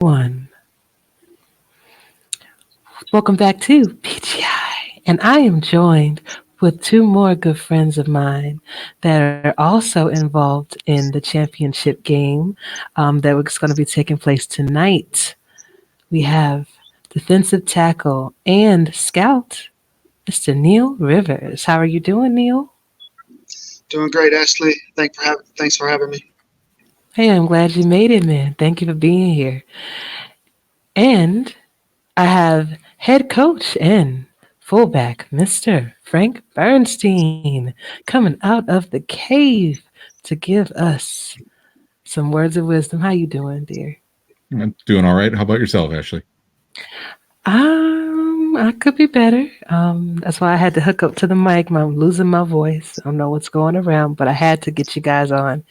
One. Welcome back to PGI. And I am joined with two more good friends of mine that are also involved in the championship game that is going to be taking place tonight. We have defensive tackle and scout, Mr. Neal Rivers. How are you doing, Neal? Doing great, Ashley. Thanks for having me. Hey, I'm glad you made it, man. Thank you for being here. And I have head coach and fullback, Mr. Frank Bernstein, coming out of the cave to give us some words of wisdom. How you doing, dear? I'm doing all right. How about yourself, Ashley? I could be better. That's why I had to hook up to the mic. I'm losing my voice. I don't know what's going around, but I had to get you guys on,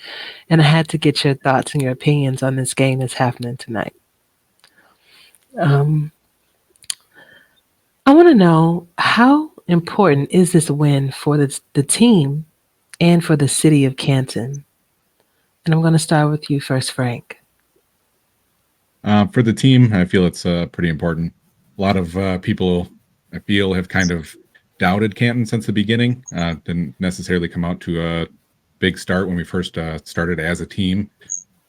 and I had to get your thoughts and your opinions on this game that's happening tonight. Um, I want to know how important is this win for the team and for the city of Canton? And I'm going to start with you first, Frank. For the team, I feel it's pretty important. A lot of people, I feel, have kind of doubted Canton since the beginning. Didn't necessarily come out to a big start when we first started as a team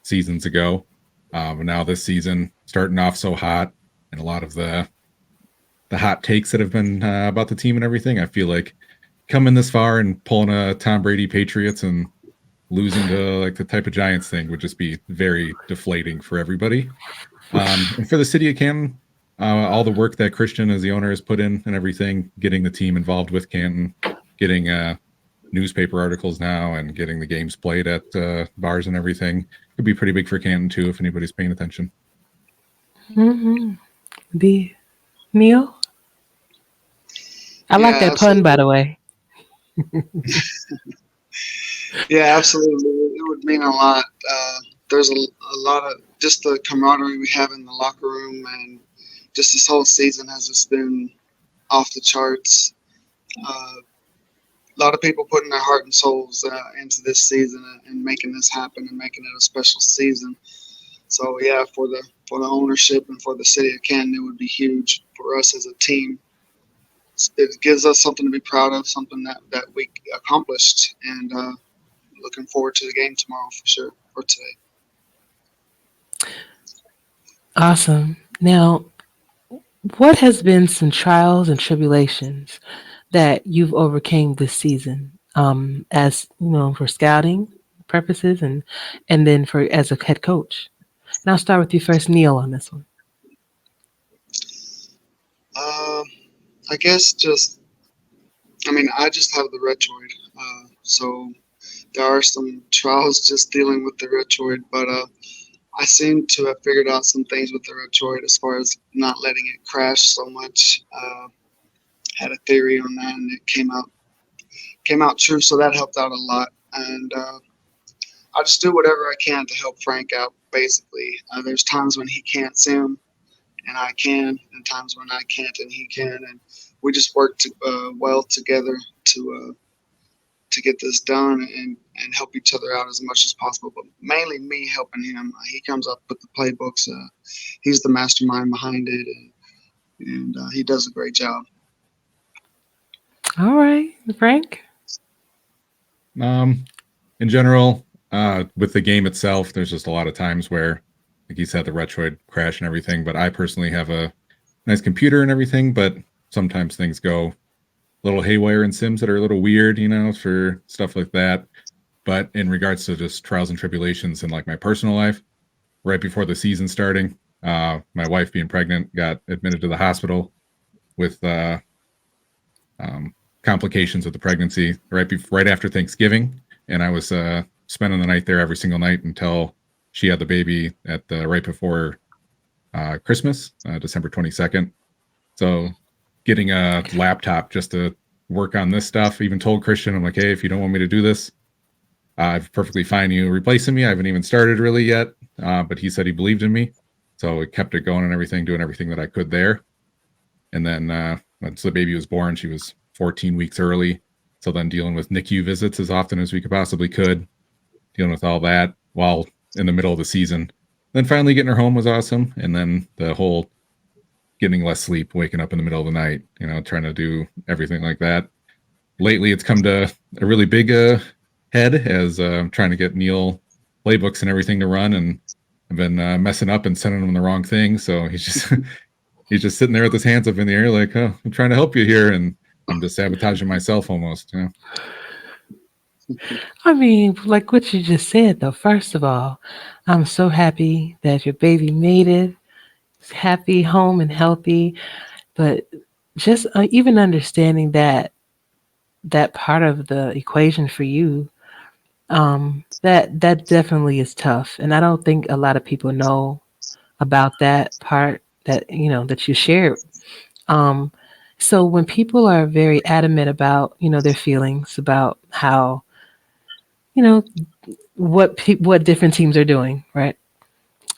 seasons ago. But now this season, starting off so hot, and a lot of the hot takes that have been about the team and everything, I feel like coming this far and pulling a Tom Brady Patriots and losing to like the type of Giants thing would just be very deflating for everybody. And for the city of Canton, all the work that Christian as the owner has put in and everything, getting the team involved with Canton, getting newspaper articles now and getting the games played at bars and everything could be pretty big for Canton too if anybody's paying attention. Mm-hmm. The Neil? I like Yeah, that pun, by absolutely. the way. Yeah, absolutely. It would mean a lot. There's a lot of just the camaraderie we have in the locker room, and just this whole season has just been off the charts. A lot of people putting their heart and souls into this season and making this happen and making it a special season. So yeah, for the ownership and for the city of Canton, it would be huge for us as a team. It gives us something to be proud of, something that we accomplished, and looking forward to the game tomorrow for sure, or today. Awesome. Now, what has been some trials and tribulations that you've overcame this season, as you know, for scouting purposes and then for as a head coach? And I'll start with you first, Neil, on this one. Uh, I guess I just have the Retroid, so there are some trials just dealing with the Retroid, but I seem to have figured out some things with the Retroid as far as not letting it crash so much. Had a theory on that, and it came out true, so that helped out a lot. And I just do whatever I can to help Frank out. Basically, there's times when he can't sim and I can, and times when I can't and he can, and we just work well together to get this done and help each other out as much as possible. But mainly me helping him. He comes up with the playbooks. He's the mastermind behind it, and he does a great job. All right, Frank. Um, in general, with the game itself, there's just a lot of times where, like you said, the Retroid crash and everything. But I personally have a nice computer and everything, but sometimes things go a little haywire in sims that are a little weird, for stuff like that. But in regards to just trials and tribulations in like my personal life, right before the season starting, my wife being pregnant got admitted to the hospital with complications of the pregnancy right after Thanksgiving, and I was spending the night there every single night until she had the baby at the right before Christmas, December 22nd. So getting a laptop just to work on this stuff, even told Christian, I'm like, hey, if you don't want me to do this, I'm perfectly fine you replacing me. I haven't even started really yet, but he said he believed in me, so we kept it going and everything, doing everything that I could there. And then once the baby was born, she was 14 weeks early. So then dealing with NICU visits as often as we could possibly could, dealing with all that while in the middle of the season. then finally getting her home was awesome. And then the whole getting less sleep, waking up in the middle of the night, trying to do everything like that. Lately, it's come to a really big head as I'm trying to get Neal playbooks and everything to run, and I've been messing up and sending him the wrong thing. So he's just sitting there with his hands up in the air, like, "Oh, I'm trying to help you here," and I'm just sabotaging myself almost. I mean, like what you just said, though. First of all, I'm so happy that your baby made it, happy, home, and healthy. But just even understanding that part of the equation for you, that definitely is tough. And I don't think a lot of people know about that part that that you shared. Um, so when people are very adamant about their feelings about how you know what different teams are doing, right?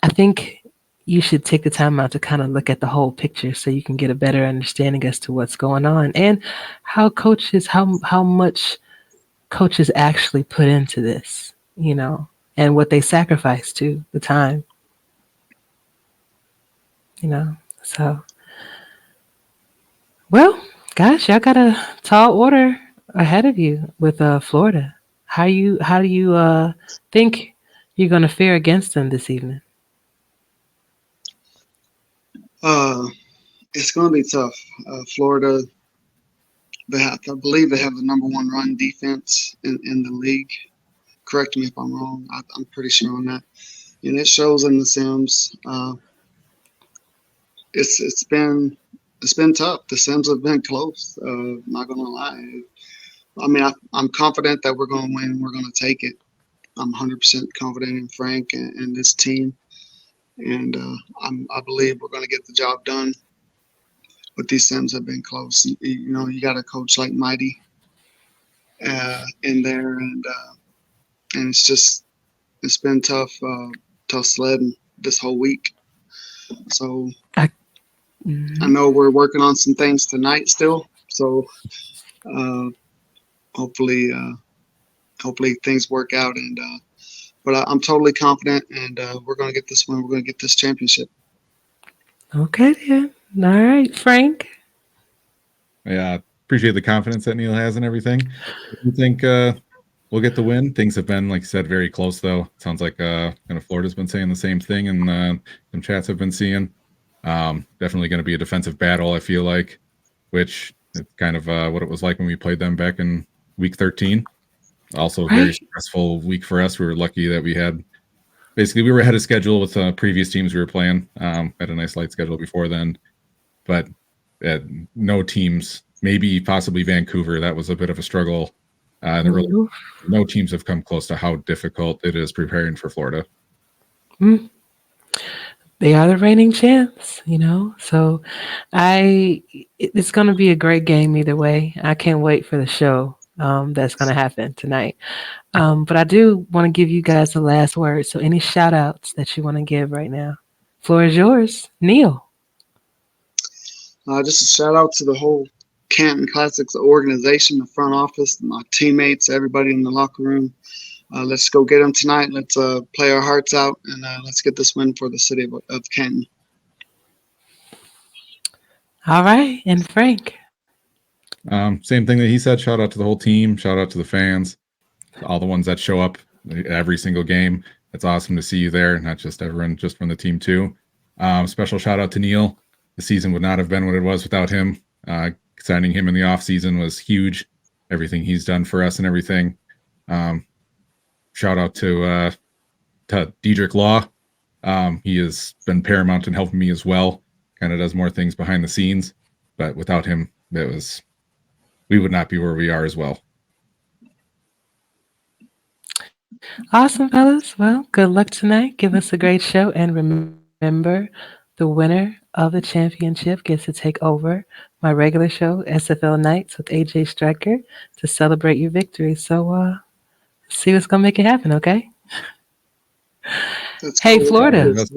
I think you should take the time out to kind of look at the whole picture so you can get a better understanding as to what's going on and how much coaches actually put into this, and what they sacrifice to the time, you know. So, well, gosh, y'all got a tall order ahead of you with Florida. How do you think you're gonna fare against them this evening? Uh, it's going to be tough. Florida, I believe they have the number one run defense in the league. Correct me if I'm wrong. I'm pretty sure on that. And it shows in the Sims. It's been tough. The Sims have been close. Not gonna lie. I mean, I'm confident that we're gonna win. We're gonna take it. I'm 100% confident in Frank and this team, and I believe we're gonna get the job done. But these Sims have been close. You got a coach like Mighty in there, and it's been tough sledding this whole week. So I, I mhm. know we're working on some things tonight still. So uh, hopefully, hopefully things work out. But I'm totally confident, and we're gonna get this win. We're gonna get this championship. Okay then. All right, Frank. Yeah, appreciate the confidence that Neal has and everything. I think we'll get the win. Things have been, like you said, very close though. Sounds like kind of Florida's been saying the same thing, and some chats have been seeing. Definitely going to be a defensive battle. I feel like, which it's kind of what it was like when we played them back in week 13. Also, a very Right. stressful week for us. We were lucky that we were ahead of schedule with previous teams we were playing. Had a nice light schedule before then, but uh, no teams, maybe possibly Vancouver, that was a bit of a struggle. Ooh. No teams have come close to how difficult it is preparing for Florida. Mm. They are the reigning champs, So it's going to be a great game either way. I can't wait for the show that's going to happen tonight. But I do want to give you guys the last word. So any shout outs that you want to give right now? Floor is yours, Neal. Just a shout out to the whole Canton Classics organization, the front office, my teammates, everybody in the locker room. Let's go get them tonight. Let's play our hearts out, and let's get this win for the city of Canton. All right, and Frank. Same thing that he said. Shout out to the whole team. Shout out to the fans, all the ones that show up every single game. It's awesome to see you there, not just everyone, just from the team too. Special shout out to Neal. The season would not have been what it was without him. Signing him in the off season was huge. Everything he's done for us and everything. Shout out to Diedrich Law. He has been paramount in helping me as well. Kind of does more things behind the scenes, but without him, we would not be where we are as well. Awesome, fellas. Well, good luck tonight. Give us a great show. And remember, the winner of the championship gets to take over my regular show, SFL Nights with AJ Striker, to celebrate your victory. So, see what's going to make it happen, okay? Let's Hey, go. Let's do Florida. this.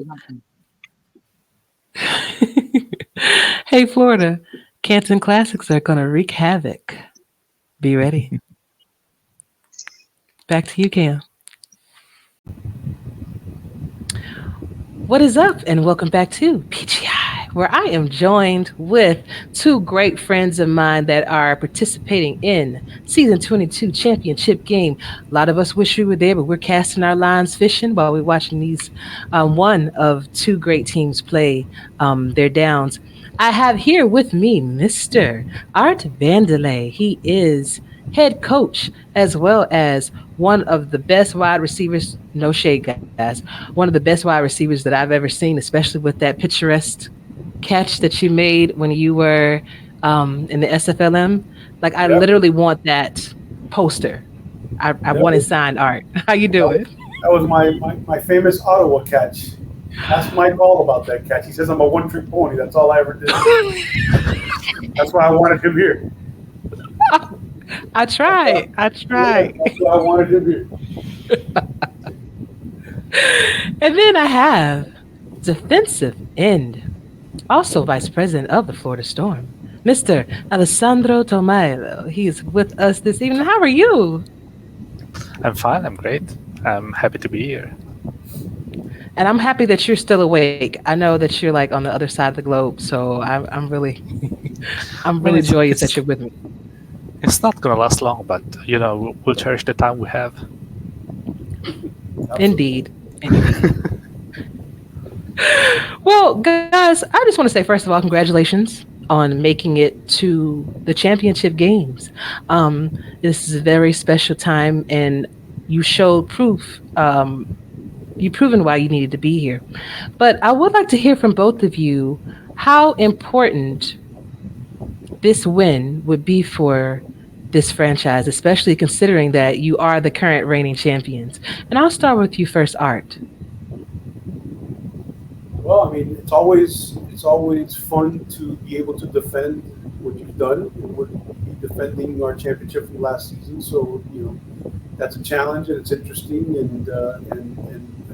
Hey, Florida. Canton Classics are going to wreak havoc. Be ready. Back to you, Cam. What is up, and welcome back to PGI, where I am joined with two great friends of mine that are participating in season 22 championship game. A lot of us wish we were there, but we're casting our lines fishing while we're watching these one of two great teams play their downs. I have here with me Mr. Art Vandelay. He is head coach as well as one of the best wide receivers, no shade, guys, one of the best wide receivers that I've ever seen, especially with that picturesque catch that you made when you were in the SFLM. Like, I Yep. literally want that poster. I That want it was signed, Art. How you that was, doing? that was my famous Ottawa catch. Ask Mike all about that catch. He says I'm a one-trick pony. That's all I ever did. That's why I wanted him here. I That's why, tried. I yeah, tried. that's why I wanted him here. And then I have defensive end, also vice president of the Florida Storm, Mr. Alessandro Tomailo. He is with us this evening. How are you? I'm fine. I'm great. I'm happy to be here. And I'm happy that you're still awake. I know that you're like on the other side of the globe, so I'm really, I'm Well, really it's joyous that it's you're with me. it's not gonna last long, but we'll cherish the time we have. Absolutely. Indeed, indeed. Well, guys, I just want to say first of all, congratulations on making it to the championship games. This is a very special time, and you showed proof. You've proven why you needed to be here. But I would like to hear from both of you how important this win would be for this franchise, especially considering that you are the current reigning champions. And I'll start with you first, Art. Well, I mean, it's always fun to be able to defend what you've done. We're defending our championship from last season, so that's a challenge and it's interesting and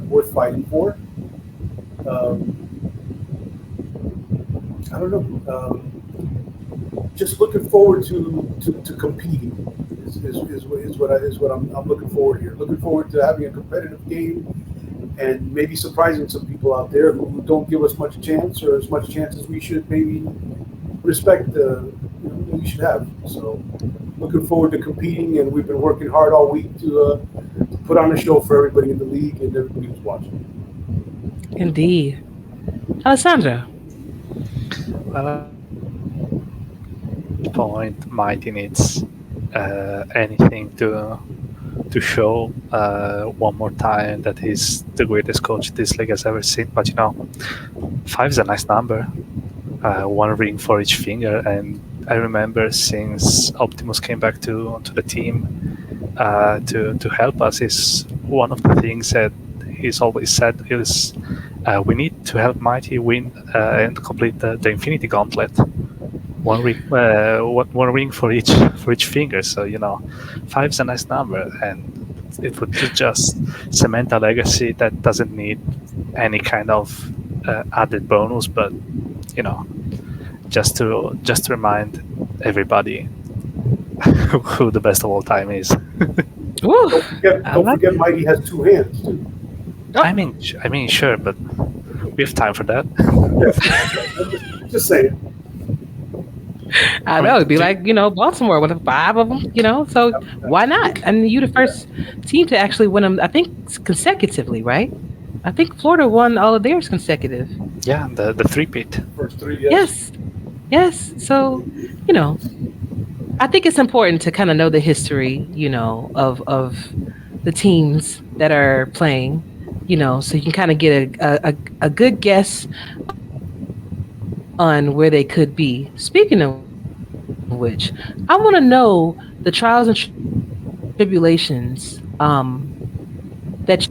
worth fighting for. Um, I don't know. Just looking forward to competing is what I'm looking forward here. Looking forward to having a competitive game and maybe surprising some people out there who don't give us much chance or as much chance as we should maybe respect that we should have. So looking forward to competing, and we've been working hard all week to put on a show for everybody in the league and everybody who's watching. Indeed. Alessandra. Well, point Mighty needs anything to show one more time that he's the greatest coach this league has ever seen. But five is a nice number. One ring for each finger, and I remember since Optimus came back to the team to help us, is one of the things that he's always said is we need to help Mighty win and complete the Infinity Gauntlet. One ring for each finger. So five's a nice number, and it would just cement a legacy that doesn't need any kind of added bonus, but just to remind everybody who the best of all time is. Ooh, Don't forget, I don't like forget Mighty has two hands too. I mean, sure, but we have time for that. Yes. Just saying. I know it'd be like Baltimore with five of them. So why not? And you the first team to actually win them. I think consecutively, right? I think Florida won all of theirs consecutive. Yeah, the three-peat. First three, yes. Yes. So I think it's important to kind of know the history, of the teams that are playing. So you can kind of get a good guess on where they could be. Speaking of which, I want to know the trials and tribulations that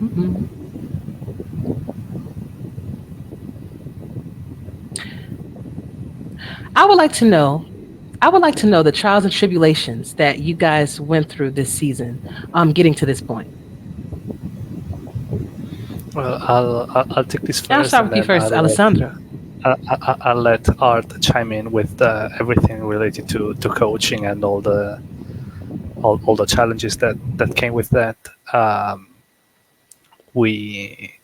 mm-mm. I would like to know. I would like to know the trials and tribulations that you guys went through this season, getting to this point. Well, I'll take this I'll first, start and with you then first, Alessandra. I'll let Art chime in with everything related to coaching and all the challenges that came with that. We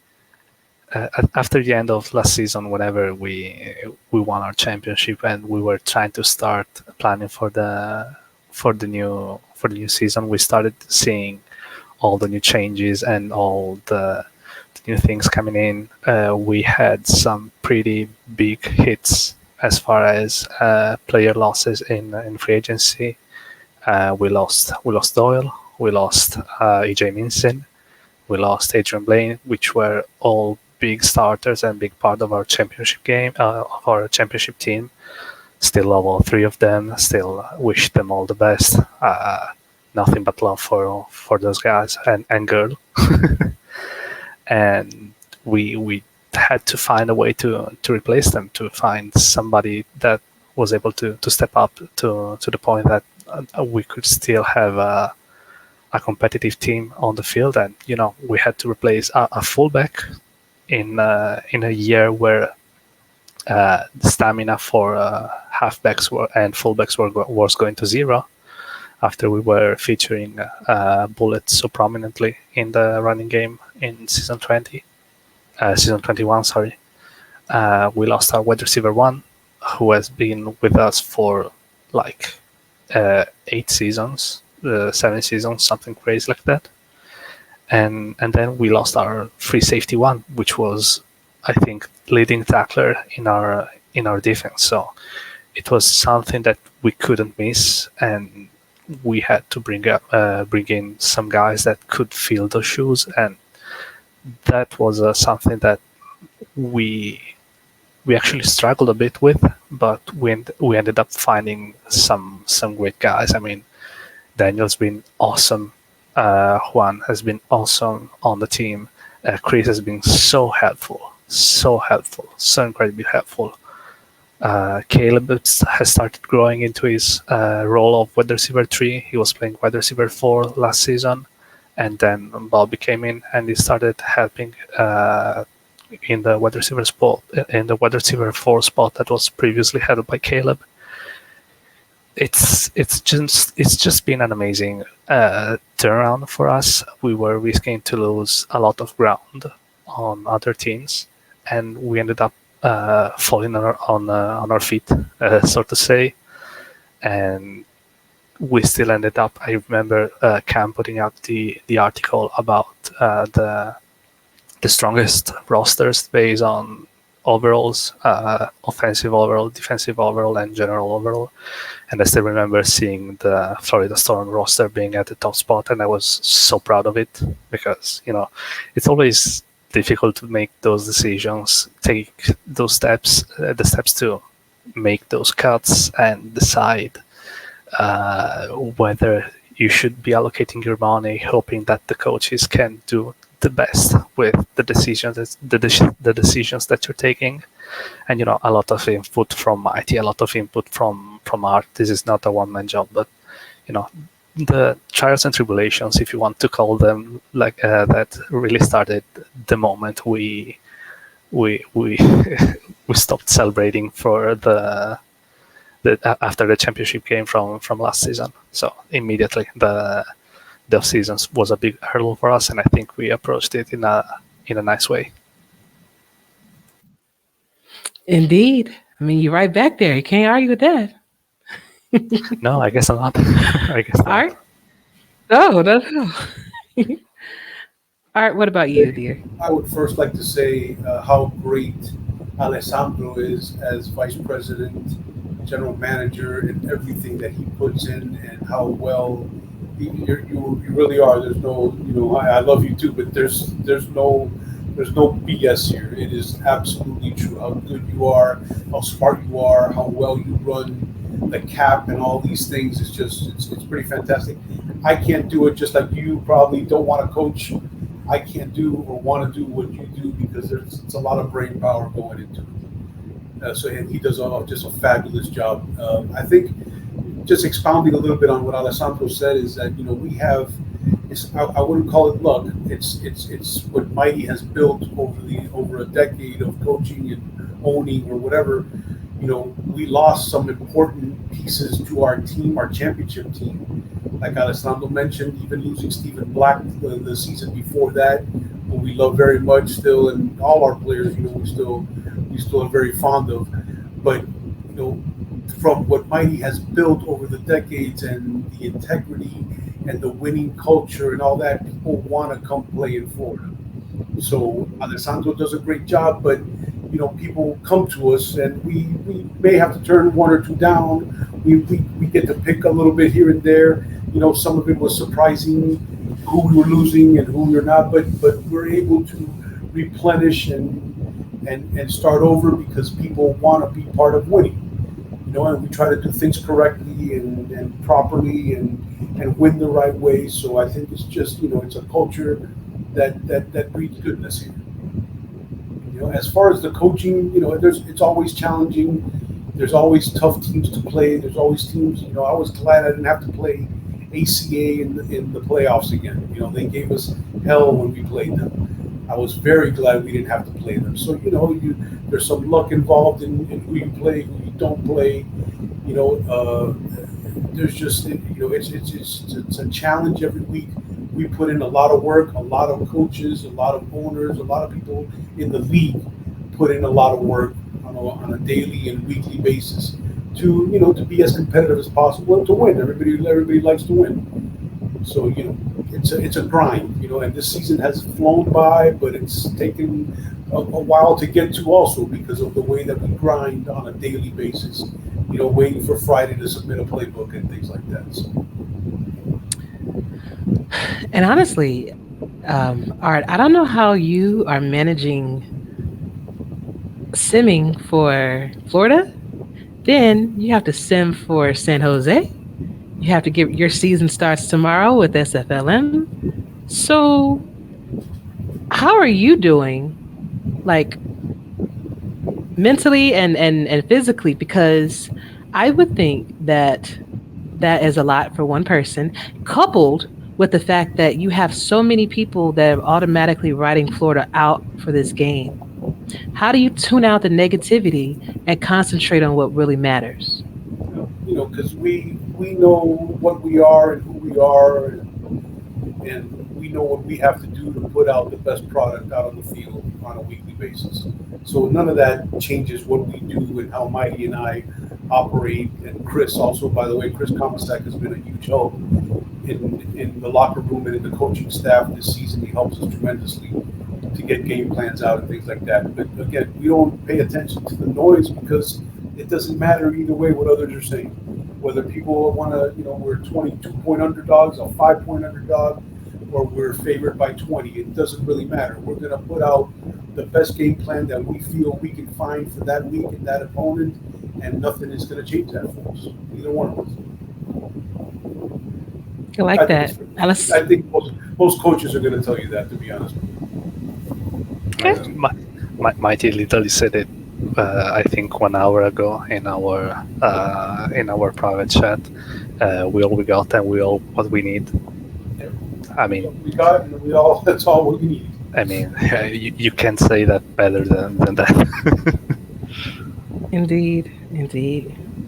after the end of last season, whenever we won our championship and we were trying to start planning for the new season, we started seeing all the new changes and all the new things coming in. We had some pretty big hits as far as player losses in free agency. We lost Doyle, we lost EJ Minson, we lost Adrian Blaine, which were all big starters and big part of our championship game, of our championship team. Still love all three of them. Still wish them all the best. Nothing but love for those guys and girl. And we had to find a way to replace them, to find somebody that was able to step up to the point that we could still have a competitive team on the field. And we had to replace a fullback in a year where the stamina for halfbacks and fullbacks was going to zero after we were featuring Bullet so prominently in the running game in season 21. Sorry, we lost our wide receiver one, who has been with us for like 8 seasons, 7 seasons, something crazy like that. And then we lost our free safety one, which was, I think, leading tackler in our defense. So it was something that we couldn't miss, and we had to bring in some guys that could fill those shoes, and that was something that we actually struggled a bit with, but we ended up finding some great guys. I mean, Daniel's been awesome. Juan has been awesome on the team. Chris has been so helpful, so incredibly helpful. Caleb has started growing into his role of wide receiver 3. He was playing wide receiver 4 last season, and then Bobby came in and he started helping in the wide receiver spot, in the wide receiver 4 spot that was previously held by Caleb. It's just been an amazing turnaround for us. We were risking to lose a lot of ground on other teams, and we ended up falling on our feet, so to say, and we still ended up. I remember Cam putting out the article about the strongest rosters based on overalls, offensive overall, defensive overall, and general overall. And I still remember seeing the Florida Storm roster being at the top spot, and I was so proud of it because it's always difficult to make those decisions, take those steps, the steps to make those cuts and decide whether you should be allocating your money, hoping that the coaches can do the best with the decisions that you're taking. And a lot of input from IT, a lot of input from Art. This is not a one-man job, but the trials and tribulations, if you want to call them like that, really started the moment we we stopped celebrating for the after the championship game from last season. So immediately the off seasons was a big hurdle for us, and I think we approached it in a nice way. Indeed. I mean, you're right back there. You can't argue with that. No, I guess not. I guess not. All right. No. All right. What about you, dear? I would first like to say how great Alessandro is as vice president, general manager, and everything that he puts in, and how well you really are. There's no, I love you too, but there's no BS here. It is absolutely true. How good you are, how smart you are, how well you run the cap, and all these things. It's pretty fantastic. I can't do it, just like you probably don't want to coach. I can't do or want to do what you do because it's a lot of brain power going into it. And he does just a fabulous job. I think just expounding a little bit on what Alessandro said is that we have. I wouldn't call it luck. It's what Mighty has built over a decade of coaching and owning or whatever. We lost some important pieces to our team, our championship team. Like Alessandro mentioned, even losing Stephen Black the season before that who we love very much still, and all our players, we still are very fond of. But from what Mighty has built over the decades and the integrity and the winning culture and all that, people want to come play in Florida. So Alessandro does a great job, but people come to us, and we may have to turn one or two down. We get to pick a little bit here and there. Some of it was surprising who we were losing and who we were not, but we're able to replenish and start over because people want to be part of winning. And we try to do things correctly and properly and win the right way. So I think it's just it's a culture that breeds goodness here. As far as the coaching, it's always challenging. There's always tough teams to play. There's always teams. I was glad I didn't have to play ACA in the playoffs again. They gave us hell when we played them. I was very glad we didn't have to play them. So there's some luck involved in who you play, who you don't play. There's just it's a challenge every week. We put in a lot of work. A lot of coaches, a lot of owners, a lot of people in the league put in a lot of work on a daily and weekly basis to be as competitive as possible and to win. Everybody likes to win. So it's a grind. And this season has flown by, but it's taken a while to get to also because of the way that we grind on a daily basis. Waiting for Friday to submit a playbook and things like that. So. And honestly, Art, I don't know how you are managing simming for Florida. Then you have to sim for San Jose. You have to get your season starts tomorrow with SFLM. So how are you doing, like mentally and physically? Because I would think that is a lot for one person, coupled with the fact that you have so many people that are automatically writing Florida out for this game. How do you tune out the negativity and concentrate on what really matters? Because we know what we are and who we are, and we know what we have to do to put out the best product out on the field on a weekly basis. So none of that changes what we do and how Mighty and I operate. And Chris also, by the way, Chris Komisak has been a huge help in the locker room and in the coaching staff this season. He helps us tremendously to get game plans out and things like that. But again, we don't pay attention to the noise because it doesn't matter either way what others are saying. Whether people want to, we're 22-point underdogs, a 5-point underdog, or we're favored by 20, it doesn't really matter. We're going to put out the best game plan that we feel we can find for that week and that opponent, and nothing is going to change that for us, either one of us. I like that. I think most coaches are going to tell you that, to be honest. Okay. Mighty literally said it. I think 1 hour ago in our private chat. We all we got and we all what we need. I mean, we got it, and that's all we need. I mean, you can't say that better than that. Indeed.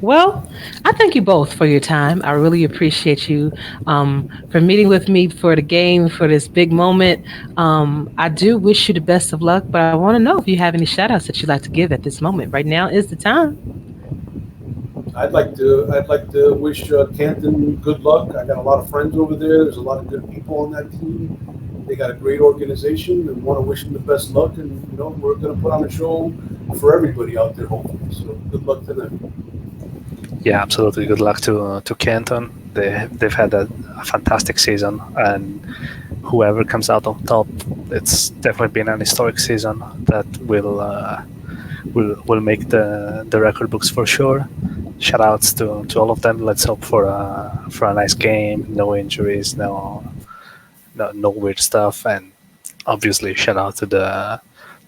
Well, I thank you both for your time. I really appreciate you for meeting with me for the game, for this big moment. I do wish you the best of luck, but I want to know if you have any shout outs that you'd like to give at this moment. Right now is the time. I'd like to wish Canton good luck. I got a lot of friends over there. There's a lot of good people on that team. They got a great organization, and want to wish them the best luck. And we're going to put on a show for everybody out there, hopefully. So good luck to them. Yeah, absolutely. Good luck to Canton. They've had a fantastic season, and whoever comes out on top, it's definitely been an historic season that will make the record books for sure. Shout outs to all of them. Let's hope for a nice game, no injuries, no weird stuff, and obviously shout out to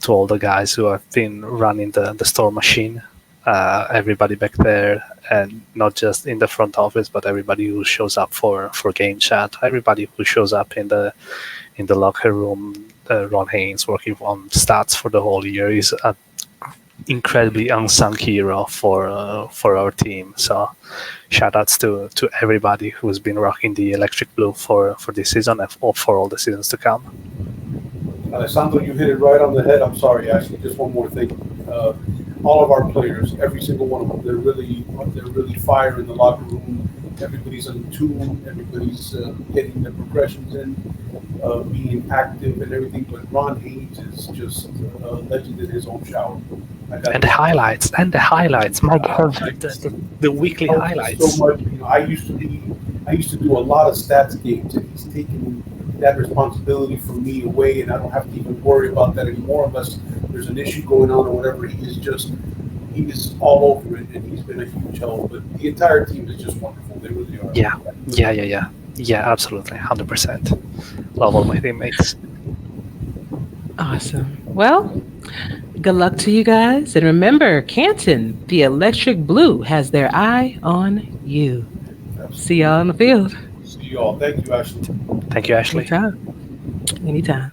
all the guys who have been running the store machine. Everybody back there, and not just in the front office, but everybody who shows up for game chat, everybody who shows up in the locker room. Ron Haynes working on stats for the whole year is an incredibly unsung hero for our team. So shout outs to everybody who's been rocking the electric blue for this season and for all the seasons to come. Alessandro, you hit it right on the head. I'm sorry, Ashley. Just one more thing. All of our players, every single one of them, they're really fire in the locker room. Everybody's on tune. Everybody's getting the progressions in, being active and everything. But Ron Hayes is just a legend in his own shower. And the highlights, my God, the weekly Helps us highlights. so much. You know, I used to do a lot of stats games, and he's taken that responsibility from me away, and I don't have to even worry about that anymore unless there's an issue going on or whatever. He is all over it, and he's been a huge help. But the entire team is just wonderful. They really are. Yeah, absolutely, 100%. Love all my teammates. Awesome. Well, good luck to you guys. And remember, Canton, the electric blue, has their eye on you. See y'all on the field. See you all. Thank you, Ashley. Thank you, Ashley. Anytime. Anytime.